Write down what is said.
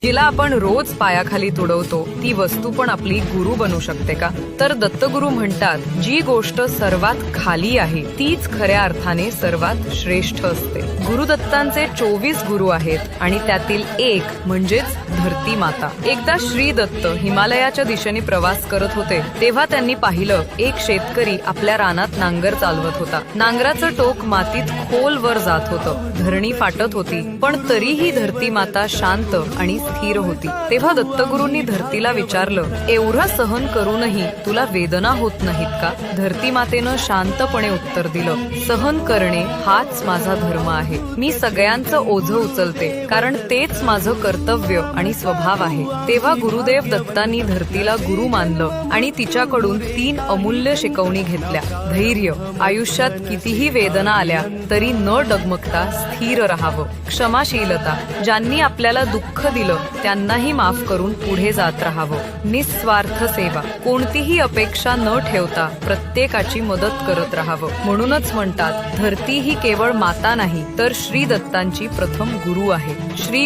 जिला आपण रोज पायाखाली तुडवतो ती वस्तू पण आपली गुरु बनू शकते का? तर दत्तगुरु म्हणतात, जी गोष्ट सर्वात खाली आहे तीच खऱ्या अर्थाने सर्वात श्रेष्ठ असते. गुरुदत्तांचे 24 गुरु आहेत आणि त्यातील एक म्हणजेच धरती माता. एकदा श्री दत्त हिमालयाच्या दिशेने प्रवास करत होते तेव्हा त्यांनी पाहिलं, एक शेतकरी आपल्या रानात नांगर चालवत होता. नांगराचं टोक मातीत खोल वर जात होतं. धरणी फाटत होती, पण तरीही धरती माता शांत आणि स्थिर होती. तेव्हा दत्तगुरूंनी धरतीला विचारलं, एवढं सहन करूनही तुला वेदना होत नाहीत का? धरती मातेनं शांतपणे उत्तर दिलं, सहन करणे हाच माझा धर्म आहे. मी सगळ्यांचं ओझं उचलते, कारण तेच माझं कर्तव्य आणि स्वभाव आहे. तेव्हा गुरुदेव दत्तांनी धरतीला गुरु मानलं आणि तिच्याकडून 3 अमूल्य शिकवणी घेतल्या. धैर्य, आयुष्यात कितीही वेदना आल्या तरी न डगमगता स्थिर राहावं. क्षमाशीलता, ज्यांनी आपल्याला दुःख दिलं त्यांनाही माफ करून पुढे जात राहावं. निस्वार्थ सेवा, कोणतीही अपेक्षा न ठेवता प्रत्येकाची मदत करत राहावं. म्हणूनच म्हणतात, धरती ही केवळ माता नाही तर श्री दत्तांची प्रथम गुरु आहे. श्री